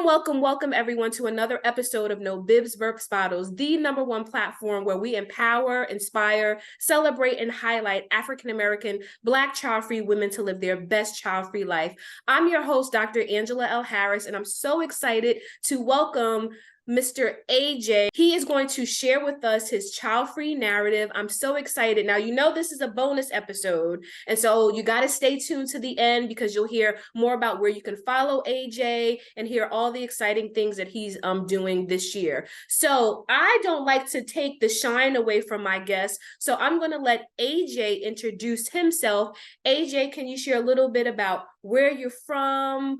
Welcome everyone to another episode of No Bibs, Burps, Bottles, the #1 platform where we empower, inspire, celebrate, and highlight African-American Black child-free women to live their best child-free life. I'm your host, Dr. Angela L. Harris, and I'm so excited to welcome Mr. AJ. He is going to share with us his child-free narrative. I'm so excited. Now, you know this is a bonus episode, and so you got to stay tuned to the end because you'll hear more about where you can follow AJ and hear all the exciting things that he's doing this year. So I don't like to take the shine away from my guests, so I'm going to let AJ introduce himself. AJ, can you share a little bit about where you're from,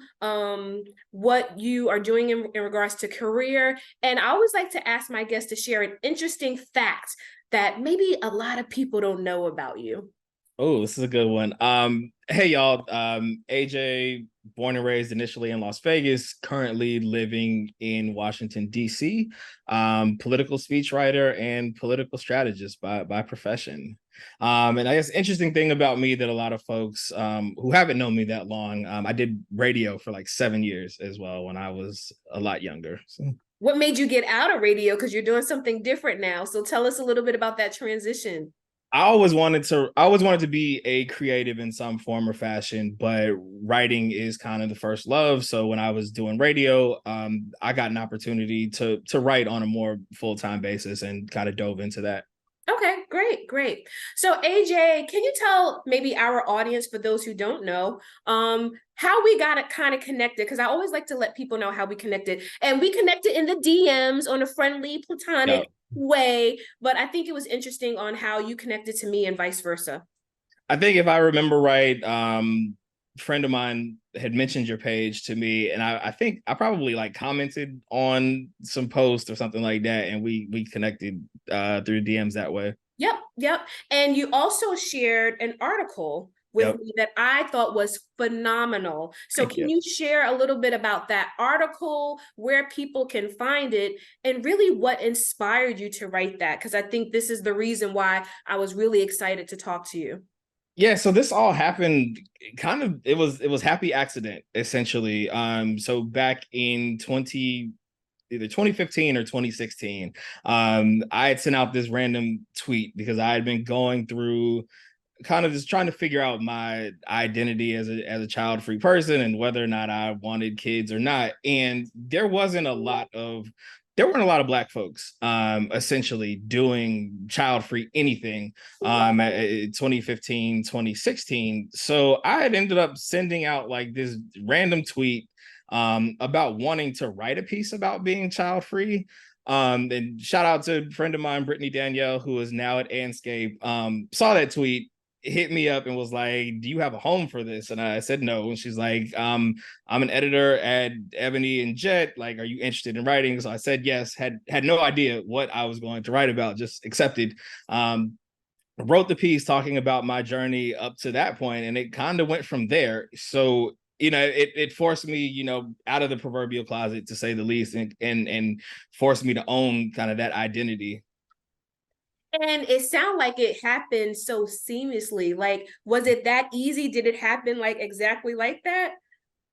what you are doing in regards to career? And I always like to ask my guests to share an interesting fact that maybe a lot of people don't know about you. Oh, this is a good one. Hey y'all, AJ, born and raised initially in Las Vegas, currently living in Washington, DC, political speechwriter and political strategist by profession. And I guess interesting thing about me that a lot of folks who haven't known me that long, I did radio for like 7 years as well when I was a lot younger. So. What made you get out of radio? Because you're doing something different now. So tell us a little bit about that transition. I always wanted to be a creative in some form or fashion, but writing is kind of the first love. So when I was doing radio, I got an opportunity to write on a more full-time basis and kind of dove into that. Okay, great. So AJ, can you tell maybe our audience, for those who don't know, how we got it kind of connected? Because I always like to let people know how we connected. And we connected in the DMs on a friendly, platonic way, but I think it was interesting on how you connected to me and vice versa. I think if I remember right, friend of mine had mentioned your page to me, and I think I probably like commented on some post or something like that, and we connected through DMs that way. Yep. And you also shared an article with me that I thought was phenomenal. So can you share a little bit about that article, where people can find it, and really what inspired you to write that? Because I think this is the reason why I was really excited to talk to you. Yeah, so this all happened it was happy accident, essentially. So back in either 2015 or 2016, I had sent out this random tweet because I had been going through kind of just trying to figure out my identity as a child-free person and whether or not I wanted kids or not. And there weren't a lot of Black folks essentially doing child-free anything 2015, 2016. So I had ended up sending out like this random tweet about wanting to write a piece about being child-free. And shout out to a friend of mine, Brittany Danielle, who is now at Anscape, saw that tweet, hit me up and was like, do you have a home for this? And I said no. And she's like, I'm an editor at Ebony and Jet. Like, are you interested in writing? So I said yes, had no idea what I was going to write about, just accepted. Wrote the piece talking about my journey up to that point, and it kind of went from there. So it forced me, out of the proverbial closet, to say the least, and forced me to own kind of that identity. And it sounded like it happened so seamlessly. Like, was it that easy? Did it happen like exactly like that?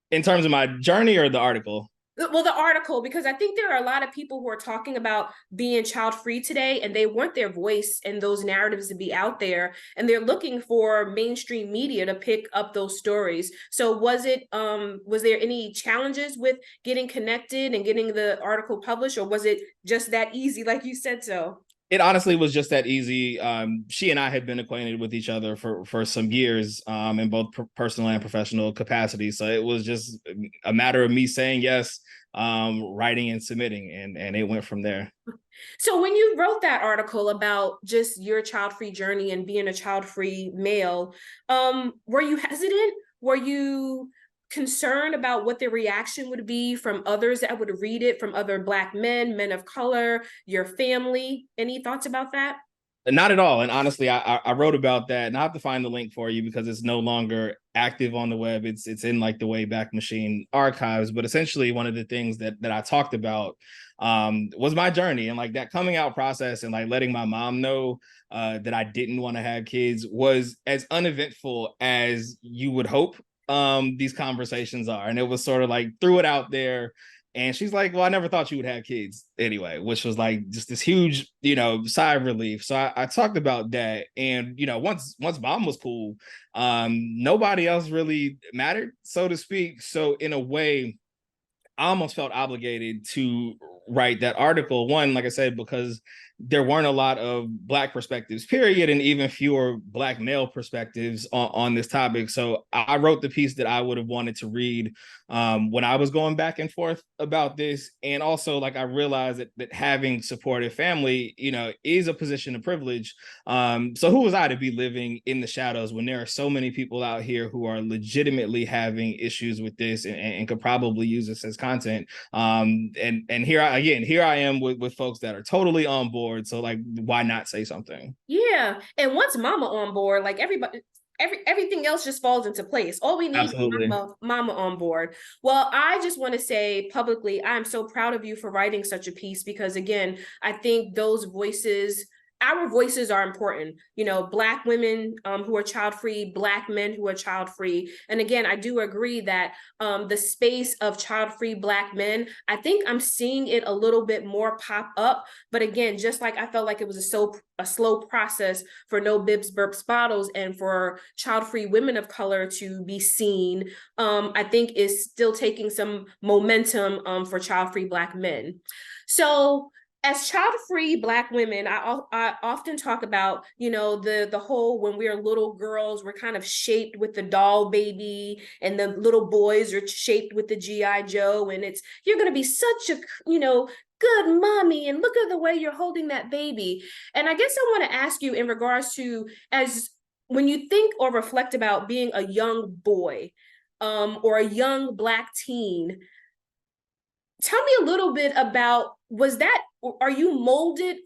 In terms of my journey or the article? Well, the article, because I think there are a lot of people who are talking about being child-free today, and they want their voice and those narratives to be out there, and they're looking for mainstream media to pick up those stories. So was there any challenges with getting connected and getting the article published, or was it just that easy, like you said so? It honestly was just that easy. She and I had been acquainted with each other for some years in both personal and professional capacities. So it was just a matter of me saying yes, writing and submitting, and it went from there. So when you wrote that article about just your child-free journey and being a child-free male, were you hesitant? Were you concerned about what the reaction would be from others that would read it, from other Black men of color, your family? Any thoughts about that? Not at all. And honestly, I wrote about that, and I have to find the link for you because it's no longer active on the web. It's in like the Wayback Machine archives. But essentially, one of the things that I talked about was my journey, and like that coming out process, and like letting my mom know that I didn't want to have kids was as uneventful as you would hope these conversations are. And it was sort of like, threw it out there, And she's like, well, I never thought you would have kids anyway, which was like just this huge, sigh of relief. So I talked about that. And, once mom was cool, nobody else really mattered, so to speak. So in a way, I almost felt obligated to write that article. One, like I said, because there weren't a lot of Black perspectives, period, and even fewer Black male perspectives on this topic. So I wrote the piece that I would have wanted to read when I was going back and forth about this. And also, like, I realized that having supportive family, is a position of privilege. So who was I to be living in the shadows when there are so many people out here who are legitimately having issues with this and could probably use this as content. And here I am with folks that are totally on board. So like, why not say something? Yeah. And once mama on board, like everything else just falls into place. All we need Absolutely. is mama on board. Well, I just want to say publicly, I'm so proud of you for writing such a piece, because again, I think our voices are important. Black women who are child-free, Black men who are child-free. And again, I do agree that the space of child-free Black men, I think I'm seeing it a little bit more pop up. But again, just like I felt like it was a slow process for No Bibs, Burps, Bottles and for child-free women of color to be seen, I think is still taking some momentum for child-free Black men. So as child-free Black women, I often talk about, the whole, when we're little girls, we're kind of shaped with the doll baby, and the little boys are shaped with the G.I. Joe, and you're going to be such a, good mommy, and look at the way you're holding that baby. And I guess I want to ask you in regards to, as when you think or reflect about being a young boy, or a young Black teen, tell me a little bit about, are you molded?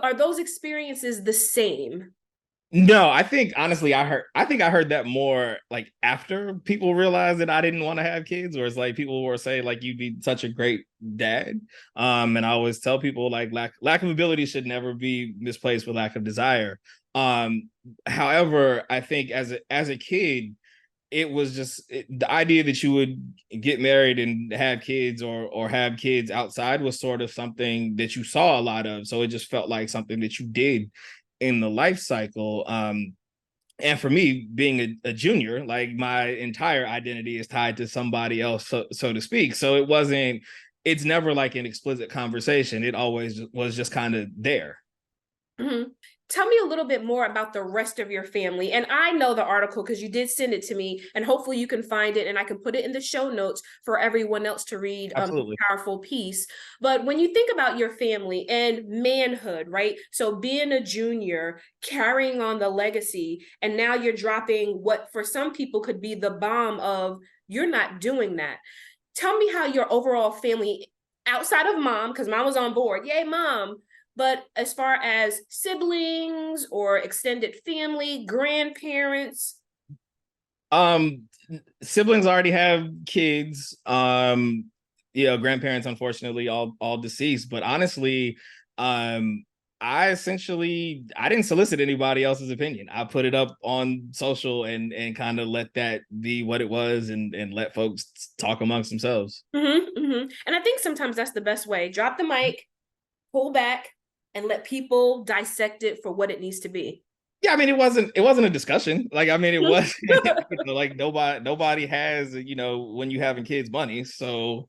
Are those experiences the same? No, I think honestly, I think I heard that more like after people realized that I didn't want to have kids, or it's like people were saying like you'd be such a great dad. And I always tell people like lack of ability should never be misplaced with lack of desire. However, I think as a kid, it was just the idea that you would get married and have kids, or have kids outside, was sort of something that you saw a lot of. So it just felt like something that you did in the life cycle. And for me, being a junior, like my entire identity is tied to somebody else, so to speak. So it's never like an explicit conversation. It always was just kind of there. Mm-hmm. Tell me a little bit more about the rest of your family. And I know the article because you did send it to me, and hopefully you can find it and I can put it in the show notes for everyone else to read. Absolutely. Powerful piece. But when you think about your family and manhood, right? So being a junior, carrying on the legacy, and now you're dropping what for some people could be the bomb of, you're not doing that. Tell me how your overall family, outside of mom, because mom was on board, yay mom, but as far as siblings or extended family, grandparents. Um, Siblings already have kids. Grandparents unfortunately all deceased. But honestly, I didn't solicit anybody else's opinion. I put it up on social and kind of let that be what it was, and let folks talk amongst themselves. Mm-hmm, mm-hmm. And I think sometimes that's the best way. Drop the mic, pull back, and let people dissect it for what it needs to be. Yeah, I mean, it wasn't a discussion. Like, I mean, it was like nobody has, when you having kids, money. So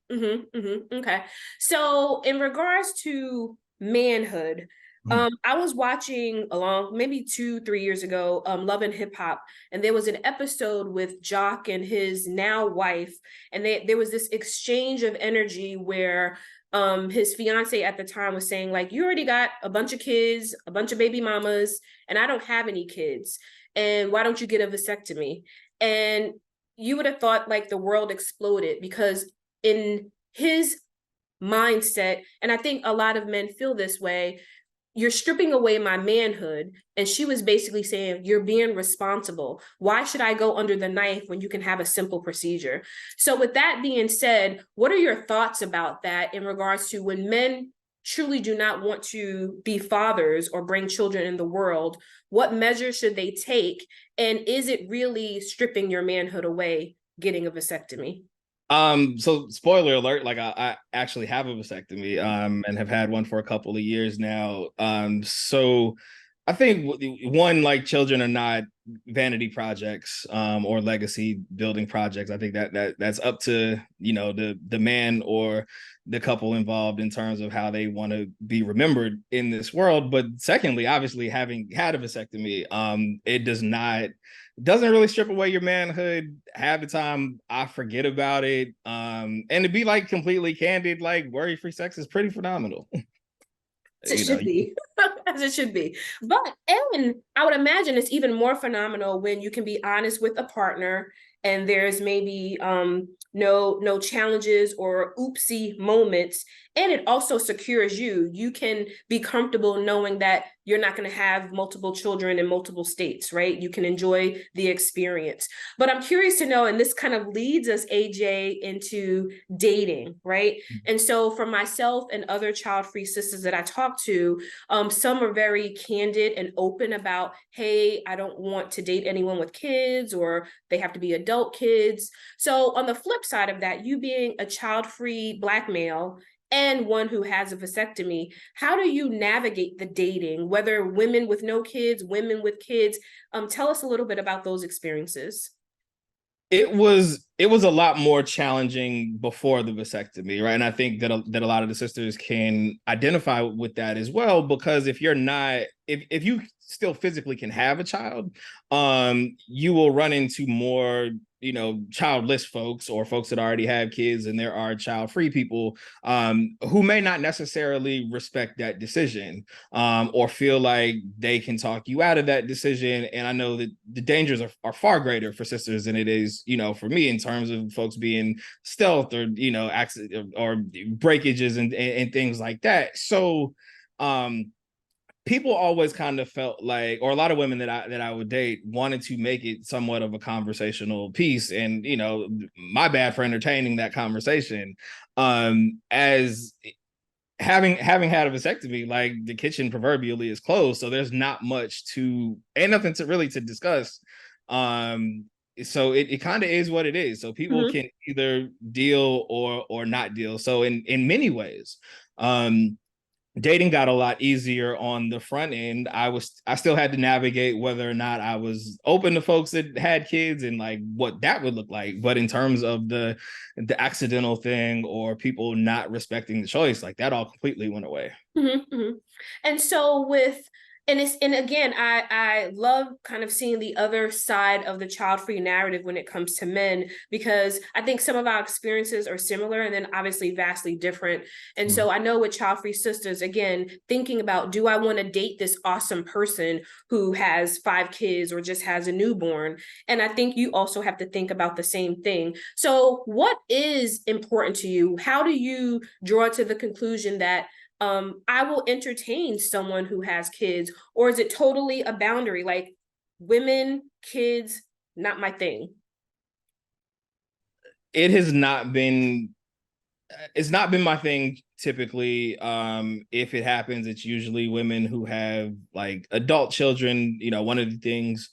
Okay. So in regards to manhood, I was watching along maybe 2-3 years ago, Love and Hip Hop, and there was an episode with Jock and his now wife, and there was this exchange of energy where his fiance at the time was saying like, you already got a bunch of kids, a bunch of baby mamas, and I don't have any kids, and why don't you get a vasectomy? And you would have thought like the world exploded, because in his mindset, and I think a lot of men feel this way, you're stripping away my manhood. And she was basically saying, you're being responsible. Why should I go under the knife when you can have a simple procedure? So with that being said, what are your thoughts about that in regards to when men truly do not want to be fathers or bring children in the world? What measures should they take? And is it really stripping your manhood away, getting a vasectomy? So spoiler alert, like I actually have a vasectomy, and have had one for a couple of years now. So I think one, like, children are not vanity projects, or legacy building projects. I think that's up to, the man or the couple involved in terms of how they want to be remembered in this world. But secondly, obviously, having had a vasectomy, it doesn't really strip away your manhood. Half the time I forget about it. And to be, like, completely candid, like, worry-free sex is pretty phenomenal. As it should be. As it should be. But, and I would imagine it's even more phenomenal when you can be honest with a partner and there's maybe no challenges or oopsie moments, and it also secures you. You can be comfortable knowing that you're not going to have multiple children in multiple states, right? You can enjoy the experience. But I'm curious to know, and this kind of leads us, AJ, into dating, right? And so for myself and other child-free sisters that I talk to, some are very candid and open about, hey, I don't want to date anyone with kids, or they have to be adult kids. So on the flip side of that, you being a child-free Black male and one who has a vasectomy, how do you navigate the dating, whether women with no kids, women with kids? Tell us a little bit about those experiences. It was a lot more challenging before the vasectomy, right? And I think that a lot of the sisters can identify with that as well, because if you're not, if you still physically can have a child, you will run into more, childless folks, or folks that already have kids, and there are child-free people, who may not necessarily respect that decision, or feel like they can talk you out of that decision. And I know that the dangers are far greater for sisters than it is, for me, in terms of folks being stealth, or, accident, or breakages, and things like that. So people always kind of felt like, or a lot of women that I would date wanted to make it somewhat of a conversational piece, and, my bad for entertaining that conversation. As having had a vasectomy, like, the kitchen proverbially is closed, so there's not much and nothing to discuss. So it kind of is what it is. So people Mm-hmm. can either deal or not deal. So in many ways, dating got a lot easier on the front end. I still had to navigate whether or not I was open to folks that had kids, and, like, what that would look like. But in terms of the accidental thing, or people not respecting the choice, like, that all completely went away. Mm-hmm, mm-hmm. And so and again, I love kind of seeing the other side of the child-free narrative when it comes to men, because I think some of our experiences are similar and then obviously vastly different. And so I know with child-free sisters, again, thinking about, do I want to date this awesome person who has 5 kids or just has a newborn? And I think you also have to think about the same thing. So what is important to you? How do you draw to the conclusion that I will entertain someone who has kids, or is it totally a boundary? Like, women, kids, not my thing. It has not been it's not been my thing typically. If it happens, it's usually women who have, like, adult children. One of the things,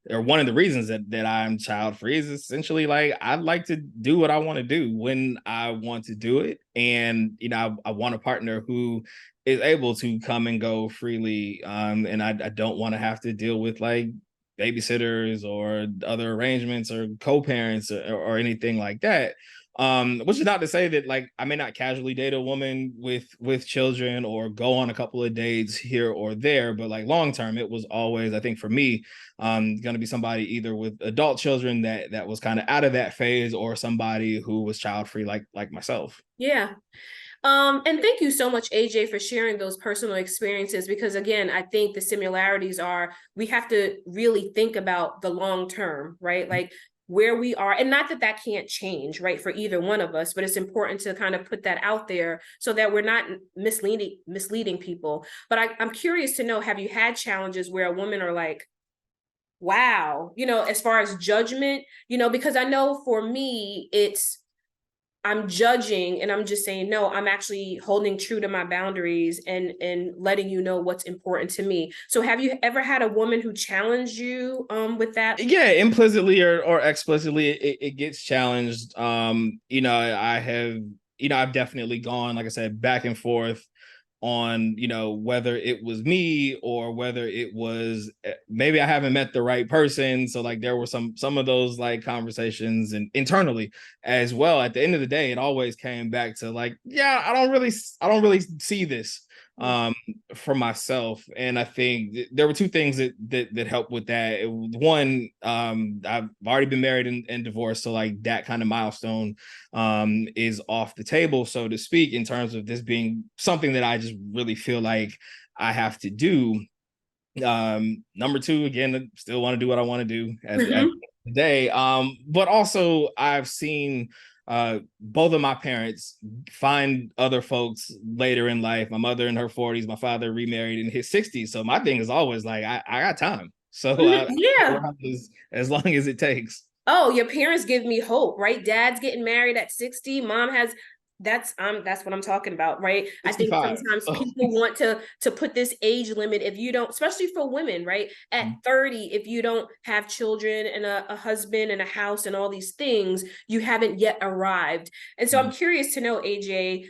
or one of the reasons that I'm child free, is essentially, like, I'd like to do what I want to do when I want to do it. And, I want a partner who is able to come and go freely. And I don't want to have to deal with, like, babysitters or other arrangements or co-parents, or anything like that. Which is not to say that, like, I may not casually date a woman with children, or go on a couple of dates here or there, but, like, long term, it was always, I think, for me, going to be somebody either with adult children that was kind of out of that phase, or somebody who was child free, like myself. Yeah. And thank you so much, AJ, for sharing those personal experiences, because again, I think the similarities are, we have to really think about the long term, right? Like, where we are, and not that that can't change, right, for either one of us, but it's important to kind of put that out there so that we're not misleading people. But I'm curious to know, have you had challenges where a woman are like, wow, as far as judgment, because I know for me, I'm judging and I'm just saying, no, I'm actually holding true to my boundaries and letting you know what's important to me. So have you ever had a woman who challenged you with that? Yeah, implicitly or explicitly, it gets challenged. I have, I've definitely gone, like I said, back and forth on, whether it was me or whether it was maybe I haven't met the right person. So like there were some of those like conversations and internally as well. At the end of the day, it always came back to like, yeah, I don't really see this for myself. And I think there were two things that helped with that. One, I've already been married and divorced, so like that kind of milestone is off the table, so to speak, in terms of this being something that I just really feel like I have to do. Number two, again, I still want to do what I want to do at the end of the day. But also I've seen both of my parents find other folks later in life. My mother in her 40s, my father remarried in his 60s. So my thing is always like, I got time. So Yeah. as long as it takes. Oh, your parents give me hope, right? Dad's getting married at 60, mom has that's what I'm talking about, right? I think 65. sometimes people want to put this age limit if you don't, especially for women, right? At 30, if you don't have children and a husband and a house and all these things, you haven't yet arrived. And so I'm curious to know, AJ,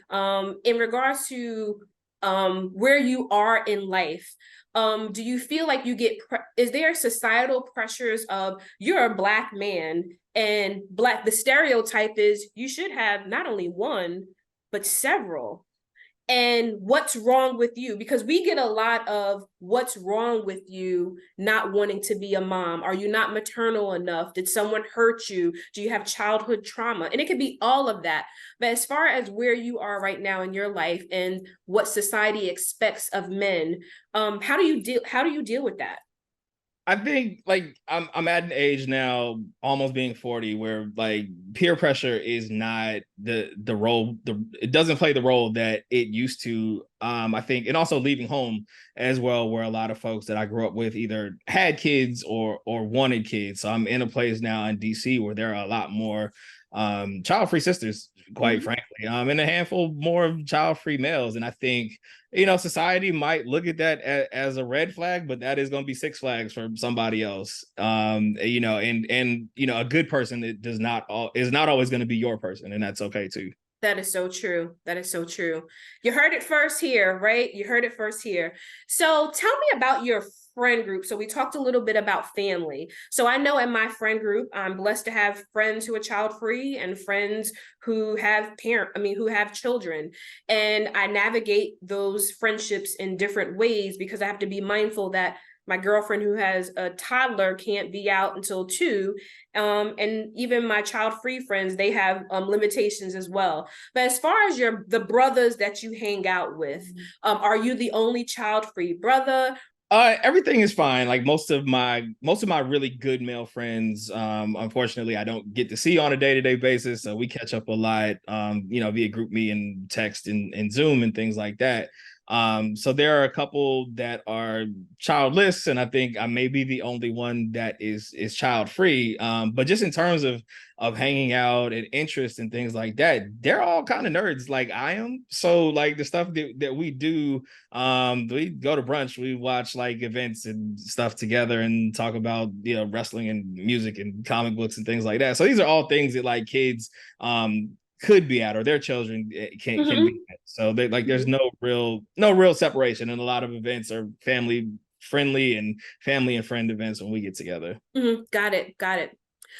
in regards to where you are in life, do you feel like you get is there societal pressures of you're a Black man and the stereotype is you should have not only one but several, and what's wrong with you? Because we get a lot of what's wrong with you not wanting to be a mom. Are you not maternal enough? Did someone hurt you? Do you have childhood trauma? And it could be all of that. But as far as where you are right now in your life and what society expects of men, how do you deal with that? I think like I'm at an age now, almost being 40, where like peer pressure is not the role, it doesn't play the role that it used to. I think, and also leaving home as well, where a lot of folks that I grew up with either had kids or wanted kids. So I'm in a place now in DC where there are a lot more child-free sisters, quite frankly, and a handful more child-free males. And I think society might look at that as a red flag, but that is going to be six flags for somebody else. And a good person that is not always going to be your person, and that's okay too. That is so true. That is so true. You heard it first here, right? You heard it first here. So tell me about your friend group. So we talked a little bit about family. So I know in my friend group, I'm blessed to have friends who are child free and friends who have who have children. And I navigate those friendships in different ways because I have to be mindful that my girlfriend who has a toddler can't be out until 2. And even my child-free friends, they have limitations as well. But as far as the brothers that you hang out with, are you the only child-free brother? Everything is fine. Like most of my really good male friends, unfortunately, I don't get to see on a day-to-day basis. So we catch up a lot, via group me and text and Zoom and things like that. So there are a couple that are childless, and I think I may be the only one that is child free. But just in terms of hanging out and interest and things like that, they're all kind of nerds like I am. So like the stuff that we do, we go to brunch, we watch like events and stuff together and talk about wrestling and music and comic books and things like that. So these are all things that like kids could be at, or their children can be at. So they like there's no real separation, and a lot of events are family friendly and family and friend events when we get together. Got it.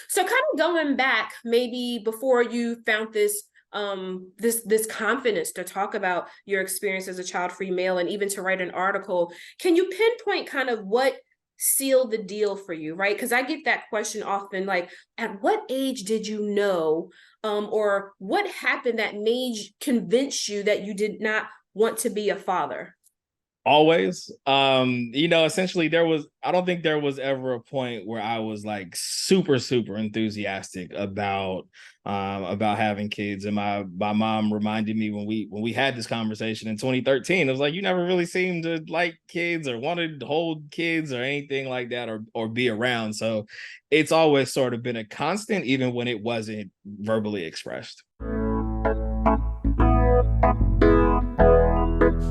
So kind of going back, maybe before you found this confidence to talk about your experience as a child-free male and even to write an article, can you pinpoint kind of what sealed the deal for you, right? Because I get that question often, like, at what age did you know, or what happened that convince you that you did not want to be a father? Always. Essentially I don't think there was ever a point where I was like super enthusiastic about having kids. And my mom reminded me when we had this conversation in 2013, it was like, you never really seemed to like kids or wanted to hold kids or anything like that, or be around. So it's always sort of been a constant, even when it wasn't verbally expressed.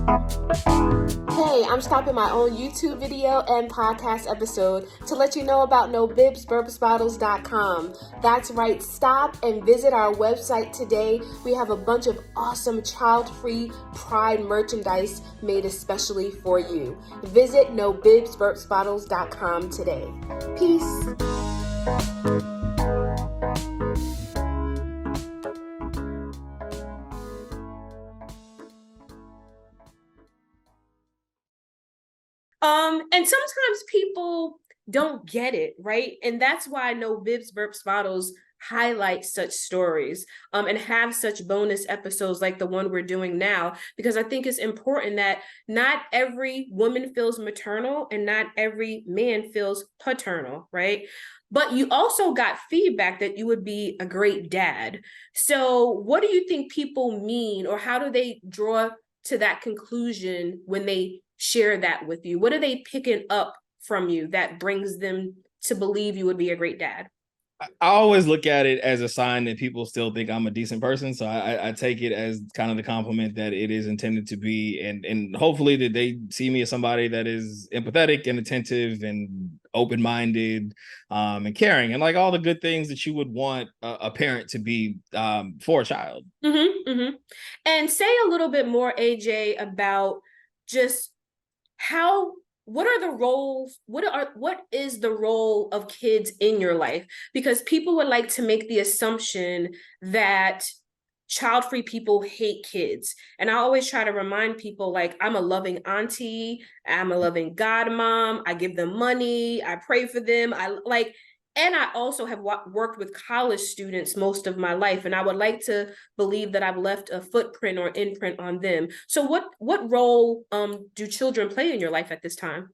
Hey, I'm stopping my own YouTube video and podcast episode to let you know about NoBibsBurpsBottles.com. That's right, stop and visit our website today. We have a bunch of awesome child-free pride merchandise made especially for you. Visit NoBibsBurpsBottles.com today. Peace. And sometimes people don't get it, right? And that's why No Bibs Burps Bottles highlight such stories and have such bonus episodes like the one we're doing now, because I think it's important that not every woman feels maternal and not every man feels paternal, right? But you also got feedback that you would be a great dad. So what do you think people mean, or how do they draw to that conclusion when they share that with you? What are they picking up from you that brings them to believe you would be a great dad? I always look at it as a sign that people still think I'm a decent person. So I take it as kind of the compliment that it is intended to be. And hopefully that they see me as somebody that is empathetic and attentive and open-minded and caring, and like all the good things that you would want a parent to be for a child. Mm-hmm, mm-hmm. And say a little bit more, AJ, about just how what are the roles, what is the role of kids in your life? Because people would like to make the assumption that child-free people hate kids, and I always try to remind people, like, I'm a loving auntie, I'm a loving godmom, I give them money, I pray for them, and I also have worked with college students most of my life, and I would like to believe that I've left a footprint or imprint on them. So what role do children play in your life at this time?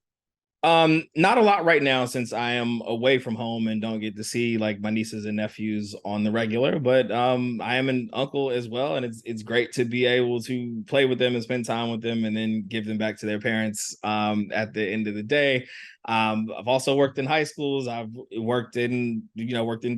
Not a lot right now since I am away from home and don't get to see like my nieces and nephews on the regular, but I am an uncle as well, and it's great to be able to play with them and spend time with them and then give them back to their parents at the end of the day. I've also worked in high schools. I've worked in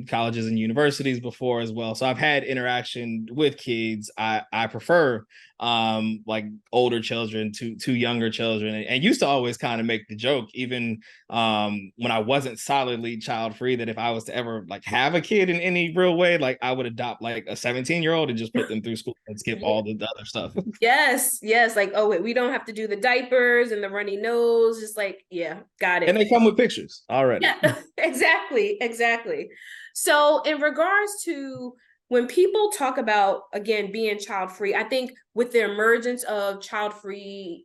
colleges and universities before as well. So I've had interaction with kids. I prefer like older children to younger children, and used to always kind of make the joke, even when I wasn't solidly child free, that if I was to ever like have a kid in any real way, like I would adopt like a 17-year-old and just put them through school and skip all the other stuff. Yes, yes. Like, oh, wait, we don't have to do the diapers and the runny nose. Just like, yeah, got it. And they come with pictures already. Yeah, exactly, exactly. So, in regards to when people talk about, again, being child free, I think with the emergence of child-free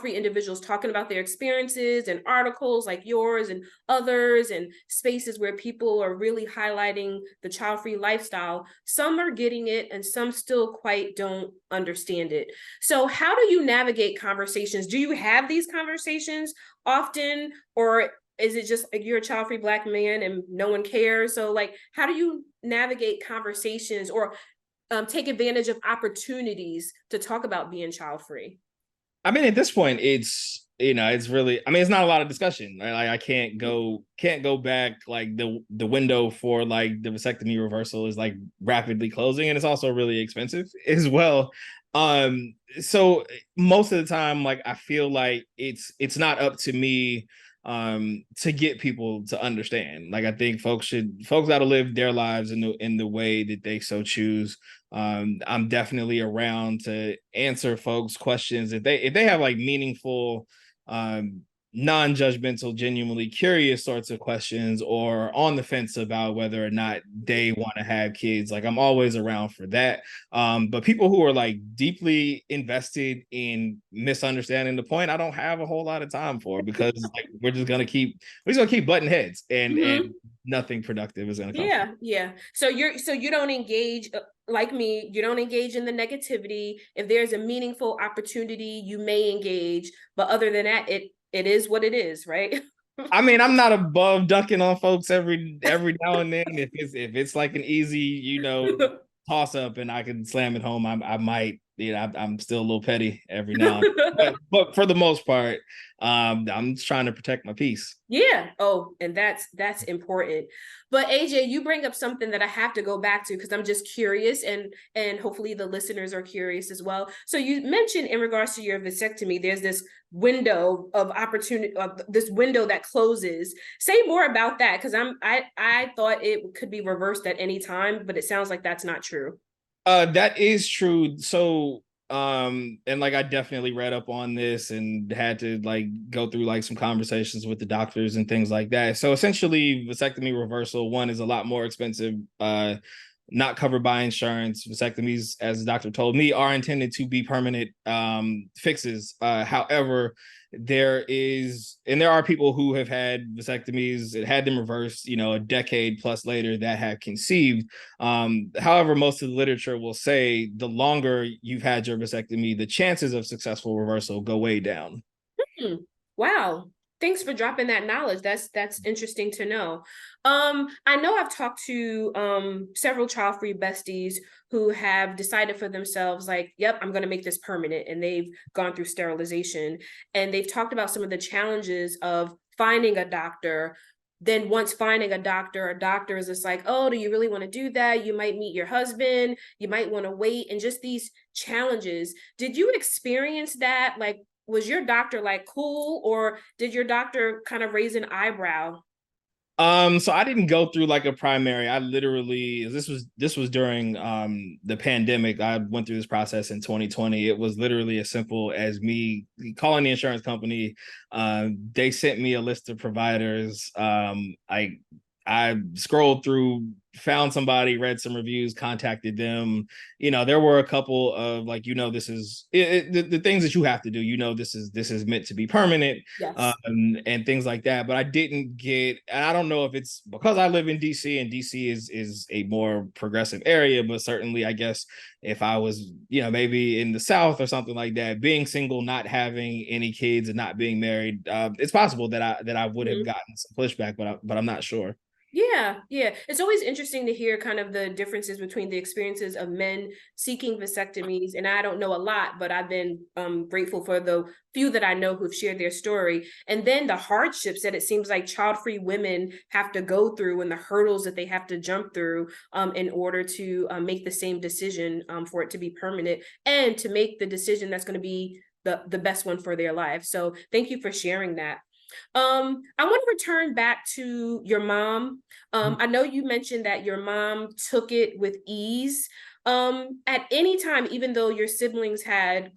individuals talking about their experiences and articles like yours and others, and spaces where people are really highlighting the child-free lifestyle, some are getting it and some still quite don't understand it. So how do you navigate conversations? Do you have these conversations often, or is it just like you're a child-free Black man and no one cares? So like, how do you navigate conversations, or take advantage of opportunities to talk about being child-free? I mean, at this point, it's really, I mean, it's not a lot of discussion. Right? Like I can't go back. Like the window for like the vasectomy reversal is like rapidly closing, and it's also really expensive as well. So most of the time, like I feel like it's not up to me to get people to understand. Like I think folks got to live their lives in the way that they so choose. I'm definitely around to answer folks' questions if they have like meaningful, non-judgmental, genuinely curious sorts of questions, or on the fence about whether or not they want to have kids. Like I'm always around for that. But people who are like deeply invested in misunderstanding the point, I don't have a whole lot of time for, because like we're just gonna keep butting heads, and nothing productive is gonna come. Yeah, yeah. So you don't engage, like me, you don't engage in the negativity. If there's a meaningful opportunity, you may engage, but other than that, it is what it is, right? I mean, I'm not above dunking on folks every now and then. If it's like an easy, toss up and I can slam it home, I might, I'm still a little petty every now and then. But for the most part, I'm just trying to protect my peace. Yeah. Oh, and that's important. But AJ, you bring up something that I have to go back to because I'm just curious, and hopefully the listeners are curious as well. So you mentioned in regards to your vasectomy, there's this window of opportunity, of this window that closes. Say more about that, because I thought it could be reversed at any time, but it sounds like that's not true. That is true. So, and like I definitely read up on this and had to like go through like some conversations with the doctors and things like that. So essentially, vasectomy reversal, one, is a lot more expensive, not covered by insurance. Vasectomies, as the doctor told me, are intended to be permanent fixes. However, there are people who have had vasectomies and had them reversed, a decade plus later, that have conceived. However, most of the literature will say the longer you've had your vasectomy, the chances of successful reversal go way down. Wow. Thanks for dropping that knowledge. That's interesting to know. I know I've talked to several child-free besties who have decided for themselves, like, yep, I'm going to make this permanent, and they've gone through sterilization, and they've talked about some of the challenges of finding a doctor. Then once finding a doctor is just like, oh, do you really want to do that? You might meet your husband, you might want to wait, and just these challenges. Did you experience that? Like, was your doctor like cool, or did your doctor kind of raise an eyebrow? So I didn't go through like a primary. I literally, this was during the pandemic. I went through this process in 2020. It was literally as simple as me calling the insurance company. They sent me a list of providers. I scrolled through, found somebody, read some reviews, contacted them. There were a couple of like, this is the things that you have to do. This is meant to be permanent, Yes. and things like that. But I didn't get, and I don't know if it's because I live in DC, and DC is a more progressive area, but certainly I guess if I was, maybe in the South or something like that, being single, not having any kids, and not being married, it's possible that I would have gotten some pushback, but I'm not sure. Yeah, yeah. It's always interesting to hear kind of the differences between the experiences of men seeking vasectomies. And I don't know a lot, but I've been grateful for the few that I know who've shared their story. And then the hardships that it seems like child-free women have to go through, and the hurdles that they have to jump through in order to make the same decision for it to be permanent, and to make the decision that's going to be the best one for their life. So thank you for sharing that. I want to return back to your mom. I know you mentioned that your mom took it with ease. At any time, even though your siblings had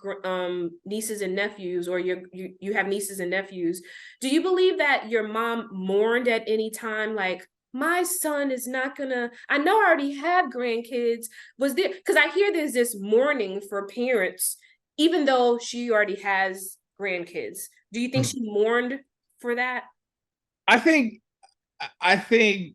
nieces and nephews, or you have nieces and nephews, do you believe that your mom mourned at any time, like, my son is not gonna, I know I already have grandkids? Was there, because I hear there's this mourning for parents, even though she already has grandkids. Do you think she mourned for that? I think I think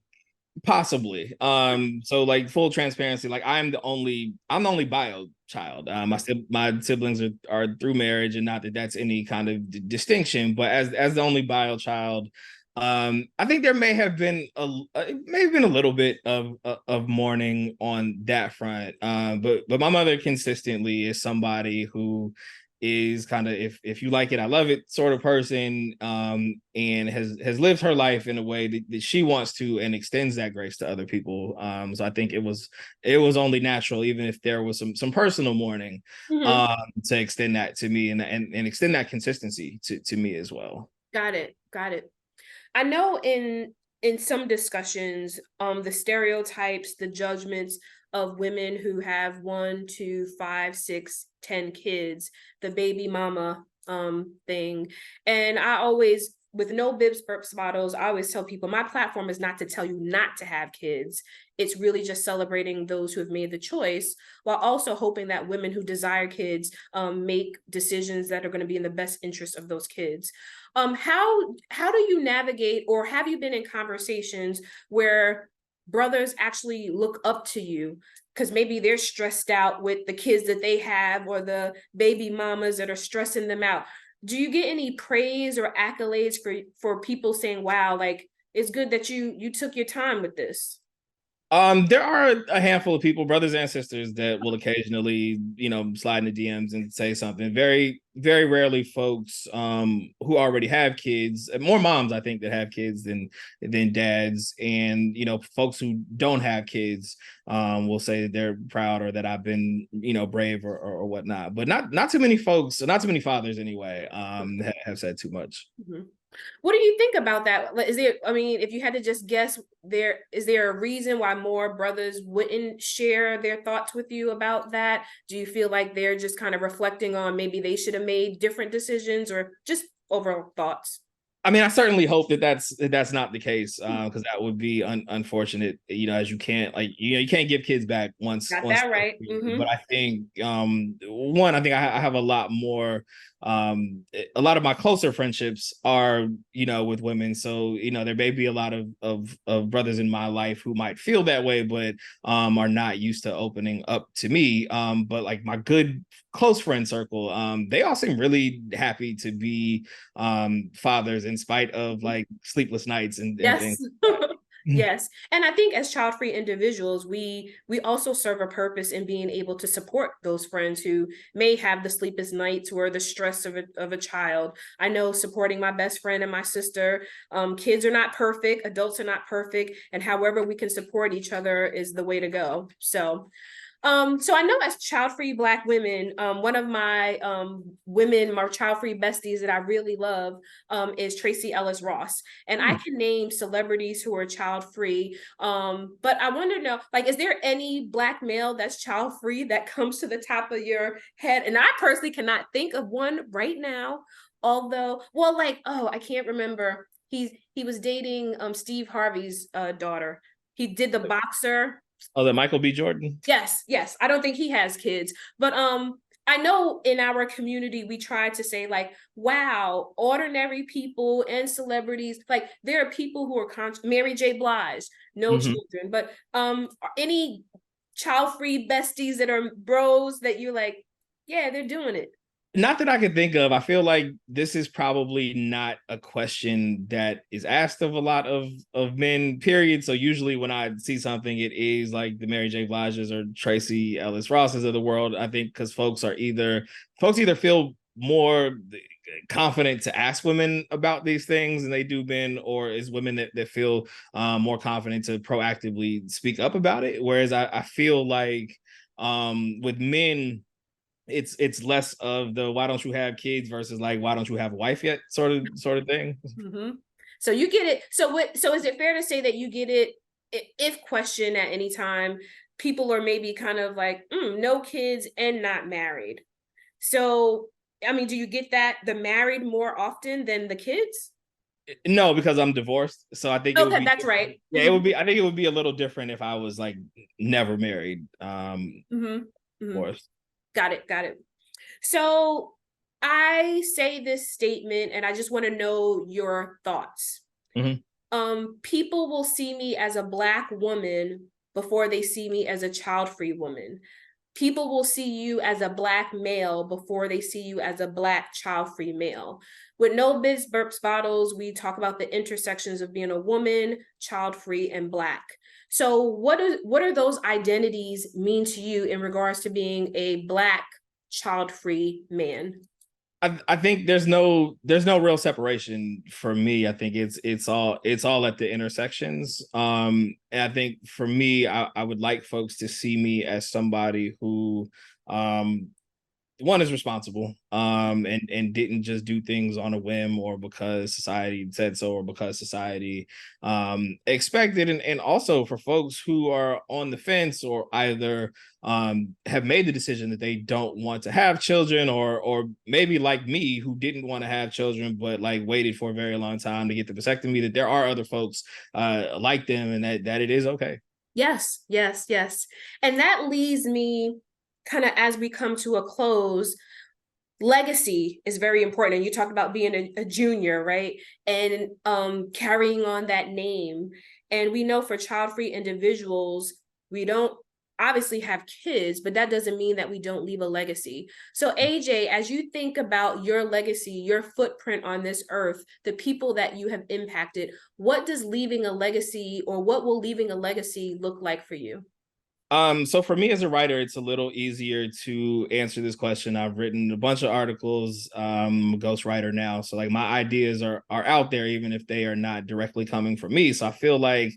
possibly. So like full transparency, like I'm the only bio child. My siblings are through marriage, and not that that's any kind of distinction, but as the only bio child, I think there may have been a little bit of mourning on that front. But my mother consistently is somebody who is kind of, if you like it, I love it sort of person, and has lived her life in a way that she wants to, and extends that grace to other people. So I think it was only natural, even if there was some personal mourning, Mhm. to extend that to me, and extend that consistency to me as well. Got it. Got it. I know in some discussions, the stereotypes, the judgments of women who have 1, 2, 5, 6, 10 kids, the baby mama thing. And I always, with no bibs, burps, bottles, I always tell people my platform is not to tell you not to have kids. It's really just celebrating those who have made the choice, while also hoping that women who desire kids make decisions that are going to be in the best interest of those kids. How do you navigate, or have you been in conversations where brothers actually look up to you because maybe they're stressed out with the kids that they have, or the baby mamas that are stressing them out? Do you get any praise or accolades for people saying, wow, like, it's good that you took your time with this? There are a handful of people, brothers and sisters, that will occasionally, slide in the DMs and say something. Very, very rarely folks who already have kids, more moms, I think, that have kids than dads. And, folks who don't have kids will say that they're proud or that I've been, brave or whatnot. But not too many folks, not too many fathers anyway, have said too much. Mm-hmm. What do you think about that? Is there, I mean, if you had to just guess, is there a reason why more brothers wouldn't share their thoughts with you about that? Do you feel like they're just kind of reflecting on maybe they should have made different decisions, or just overall thoughts? I mean, I certainly hope that that's not the case, because that would be unfortunate. As you can't, you can't give kids back Got once. that right. Mm-hmm. But I think one, I think I have a lot more. A lot of my closer friendships are with women, so there may be a lot of brothers in my life who might feel that way, but are not used to opening up to me. But like my good close friend circle, they all seem really happy to be fathers in spite of like sleepless nights and Yes. things. Yes. And I think as child-free individuals, we also serve a purpose in being able to support those friends who may have the sleepless nights or the stress of a child. I know supporting my best friend and my sister, kids are not perfect, adults are not perfect, and however we can support each other is the way to go. So I know as child-free Black women, one of my my child-free besties that I really love is Tracee Ellis Ross. And I can name celebrities who are child-free. But I want to know, like, is there any Black male that's child-free that comes to the top of your head? And I personally cannot think of one right now. Although, well, like, oh, I can't remember. He was dating Steve Harvey's daughter. He did The Boxer. Oh, the Michael B. Jordan. Yes, yes. I don't think he has kids, but I know in our community we try to say like, wow, ordinary people and celebrities, like there are people who are Mary J. Blige, no children, but any child-free besties that are bros that you're like, yeah, they're doing it. Not that I can think of. I feel like this is probably not a question that is asked of a lot of men, period. So usually when I see something, it is like the Mary J. Bliges or Tracee Ellis Rosses of the world. I think because folks either feel more confident to ask women about these things than they do men, or is women that feel more confident to proactively speak up about it. Whereas I feel like with men, it's less of the why don't you have kids versus like why don't you have a wife yet sort of thing. Mm-hmm. So you get it. So is it fair to say that you get it if questioned at any time, people are maybe kind of like, no kids and not married. So, I mean, do you get that the married more often than the kids? No, because I'm divorced. So I think Okay, that's right. Yeah, it would be. I think it would be a little different if I was like never married. Divorced. Got it. So I say this statement and I just want to know your thoughts. People will see me as a Black woman before they see me as a child-free woman. People will see you as a Black male before they see you as a Black child-free male. With No Bibs, Burps, Bottles, we talk about the intersections of being a woman, child-free, and Black. So what are those identities mean to you in regards to being a Black child-free man? I think there's no real separation for me. I think it's all at the intersections. And I think for me, I would like folks to see me as somebody who one is responsible and didn't just do things on a whim or because society said so or because society expected, and also for folks who are on the fence or either have made the decision that they don't want to have children, or maybe like me who didn't want to have children but like waited for a very long time to get the vasectomy, that there are other folks like them and that it is okay. Yes. And that leads me kind of as we come to a close. Legacy is very important. And you talk about being a junior, right? And carrying on that name. And we know for child-free individuals, we don't obviously have kids, but that doesn't mean that we don't leave a legacy. So AJ, as you think about your legacy, your footprint on this earth, the people that you have impacted, what does leaving a legacy, or what will leaving a legacy look like for you? So for me as a writer, it's a little easier to answer this question. I've written a bunch of articles, I'm a ghostwriter now. So like my ideas are out there, even if they are not directly coming from me. So I feel like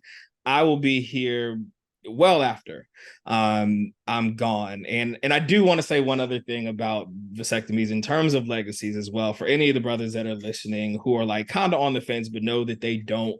I will be here well after I'm gone. And I do want to say one other thing about vasectomies in terms of legacies as well, for any of the brothers that are listening who are like kind of on the fence, but know that they don't.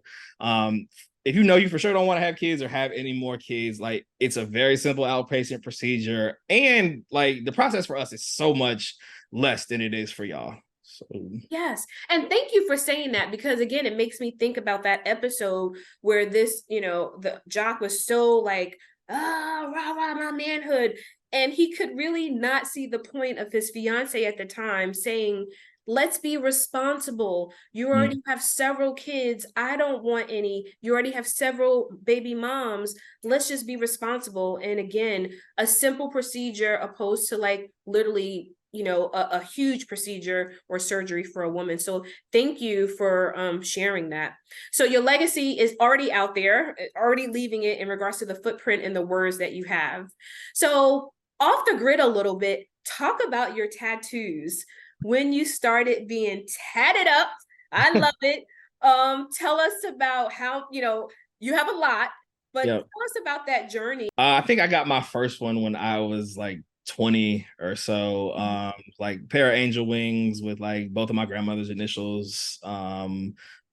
If you know you for sure don't want to have kids or have any more kids, like it's a very simple outpatient procedure. And like the process for us is so much less than it is for y'all. So Yes. And thank you for saying that, because again, it makes me think about that episode where this, the Jock was so like, rah, rah, my manhood. And he could really not see the point of his fiance at the time saying, let's be responsible. You already have several kids. I don't want any. You already have several baby moms. Let's just be responsible. And again, a simple procedure opposed to like literally a huge procedure or surgery for a woman. So thank you for sharing that. So your legacy is already out there, already leaving it in regards to the footprint and the words that you have. So off the grid a little bit, talk about your tattoos. When you started being tatted up, I love it. Tell us about how, you have a lot, but yeah. tell us about that journey. I think I got my first one when I was like 20 or so, like pair of angel wings with like both of my grandmother's initials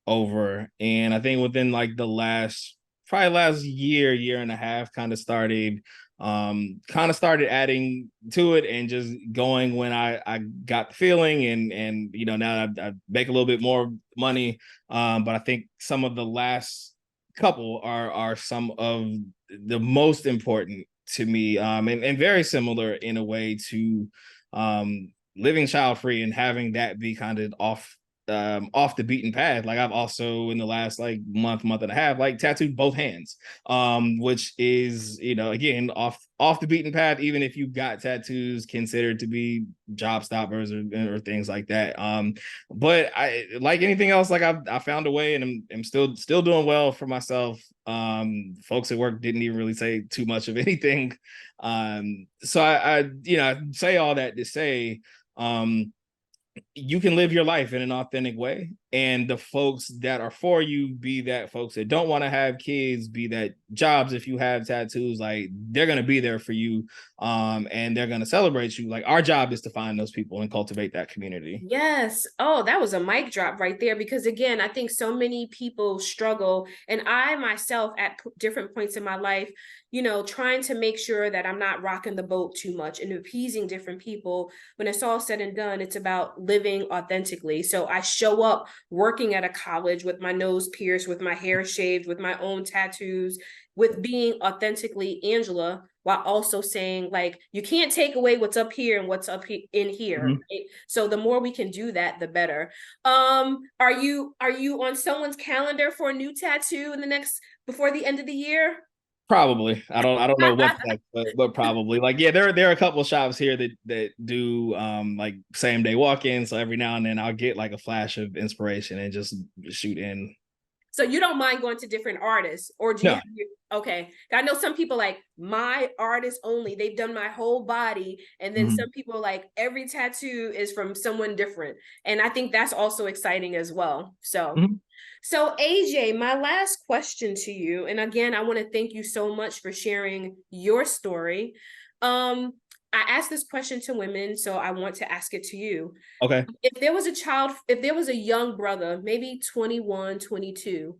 over. And I think within like the probably last year and a half, kind of started adding to it and just going when I got the feeling. And now I make a little bit more money, but I think some of the last couple are some of the most important to me, and very similar in a way to living child free and having that be kind of off the beaten path. Like I've also in the last like month and a half like tattooed both hands, which is again off the beaten path, even if you've got tattoos considered to be job stoppers or things like that. But I, like anything else, like I found a way, and I'm still doing well for myself. Folks at work didn't even really say too much of anything. So I say all that to say, you can live your life in an authentic way, and the folks that are for you, be that folks that don't want to have kids, be that jobs, if you have tattoos, like they're going to be there for you, and they're going to celebrate you. Like our job is to find those people and cultivate that community. Yes. Oh, that was a mic drop right there. Because again, I think so many people struggle, and I myself at different points in my life, trying to make sure that I'm not rocking the boat too much and appeasing different people. When it's all said and done, it's about living authentically. So I show up working at a college with my nose pierced, with my hair shaved, with my own tattoos, with being authentically Angela, while also saying like, you can't take away what's up here and what's in here. Right? So the more we can do that, the better. Are you on someone's calendar for a new tattoo in the next, before the end of the year? Probably. I don't know what type, but probably. Like, yeah, there are a couple of shops here that do like same day walk-ins. So every now and then I'll get like a flash of inspiration and just shoot in. So you don't mind going to different artists, or do you No. have okay. I know some people like my artist only, they've done my whole body. And then some people like every tattoo is from someone different. And I think that's also exciting as well. So AJ, my last question to you, and again, I want to thank you so much for sharing your story. I asked this question to women, so I want to ask it to you. Okay. If there was a young brother, maybe 21, 22,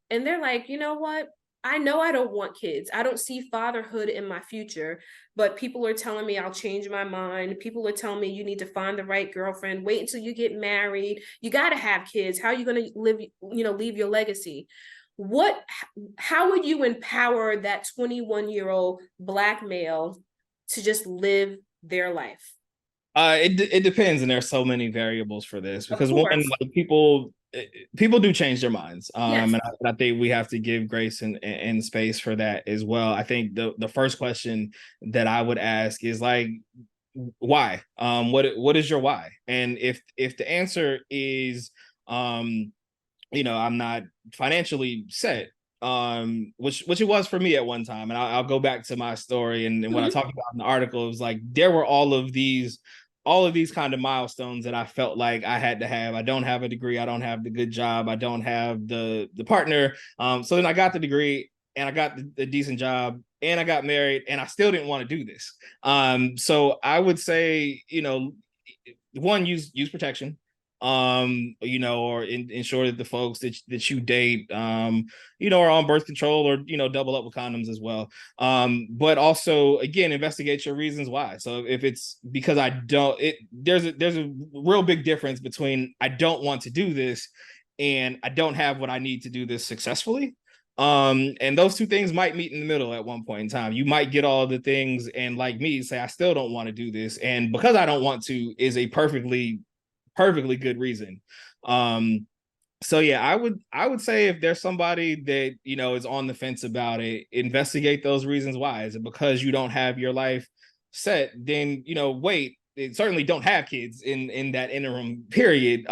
and they're like, you know what? I know I don't want kids. I don't see fatherhood in my future, but people are telling me I'll change my mind. People are telling me you need to find the right girlfriend. Wait until you get married. You got to have kids. How are you going to live, leave your legacy? How would you empower that 21-year-old Black male to just live their life? It depends, and there's so many variables for this, Of because one, course. like people people do change their minds. Yes. And I think we have to give grace and space for that as well. I think the first question that I would ask is like, why? What is your why? And if the answer is, I'm not financially set, which it was for me at one time. And I'll go back to my story, and what I talked about in the article, it was like there were all of these kind of milestones that I felt like I had to have. I don't have a degree, I don't have the good job, I don't have the partner. So then I got the degree and I got the decent job and I got married and I still didn't want to do this. So I would say, one, use protection, or ensure that the folks that you date, are on birth control, or, double up with condoms as well. But also, again, investigate your reasons why. So if it's because there's a real big difference between I don't want to do this and I don't have what I need to do this successfully. And those two things might meet in the middle at one point in time. You might get all the things and, like me, say, I still don't want to do this. And because I don't want to is a perfectly good reason. So yeah, I would say if there's somebody that, is on the fence about it, investigate those reasons why. Is it because you don't have your life set? Then, wait. Certainly don't have kids in that interim period,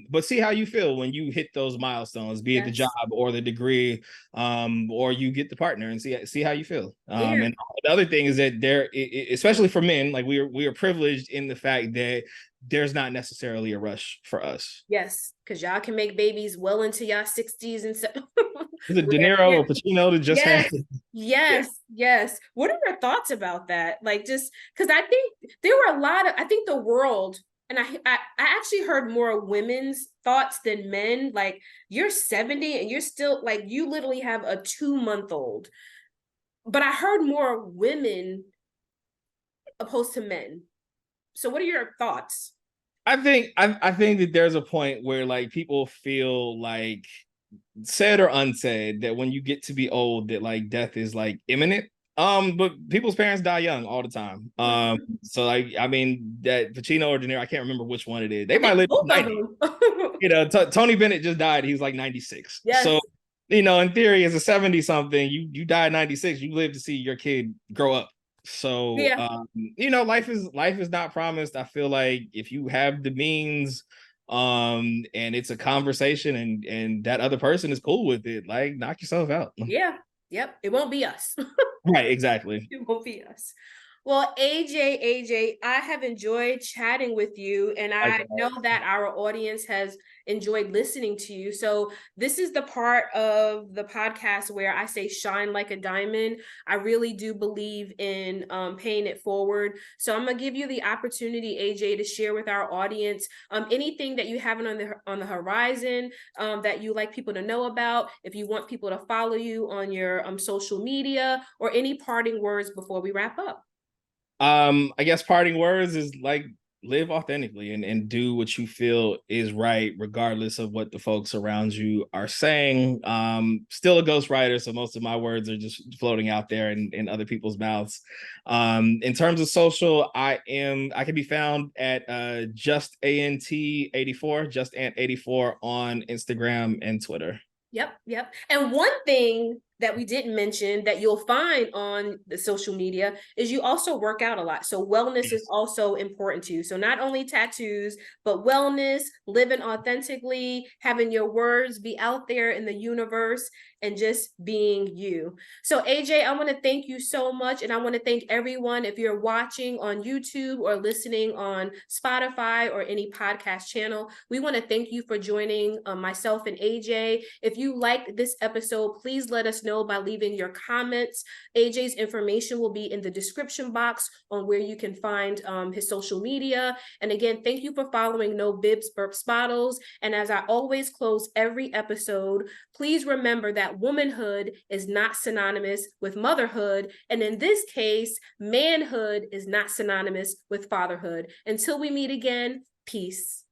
but see how you feel when you hit those milestones, be it the job or the degree, or you get the partner, and see how you feel. And the other thing is that especially for men, like we are privileged in the fact that there's not necessarily a rush for us. Yes, because y'all can make babies well into y'all 60s and so. Is it De Niro or Pacino that just had? Yes. What are your thoughts about that? Like, just because I think there were I think the world, and I actually heard more women's thoughts than men. Like, you're 70 and you're still, like, you literally have a 2-month-old. But I heard more women opposed to men. So what are your thoughts? I think that there's a point where, like, people feel like, said or unsaid, that when you get to be old, that like death is like imminent. But people's parents die young all the time. So like, I mean, that Pacino or De Niro, I can't remember which one it is. They might live to 90. Tony Bennett just died. He was like 96. Yes. So, in theory, as a 70 something, you die at 96, you live to see your kid grow up. So, life is not promised. I feel like if you have the means, and it's a conversation, and that other person is cool with it, like, knock yourself out. Yep, it won't be us. Right, exactly. It won't be us. Well, AJ, I have enjoyed chatting with you, and I know that our audience has enjoyed listening to you. So this is the part of the podcast where I say shine like a diamond. I really do believe in paying it forward. So I'm gonna give you the opportunity, AJ, to share with our audience anything that you have on the horizon, that you like people to know about, if you want people to follow you on your social media, or any parting words before we wrap up. I guess parting words is like, live authentically and do what you feel is right, regardless of what the folks around you are saying. Still a ghostwriter, so most of my words are just floating out there in other people's mouths. In terms of social, I can be found at justant84, justant84 on Instagram and Twitter. Yep. And one thing that we didn't mention that you'll find on the social media is you also work out a lot. So wellness is also important to you. So not only tattoos, but wellness, living authentically, having your words be out there in the universe, and just being you. So AJ, I want to thank you so much. And I want to thank everyone. If you're watching on YouTube or listening on Spotify or any podcast channel, we want to thank you for joining myself and AJ. If you liked this episode, please let us know by leaving your comments. AJ's information will be in the description box on where you can find his social media. And again, thank you for following No Bibs, Burps, Bottles. And as I always close every episode, please remember that womanhood is not synonymous with motherhood. And in this case, manhood is not synonymous with fatherhood. Until we meet again, peace.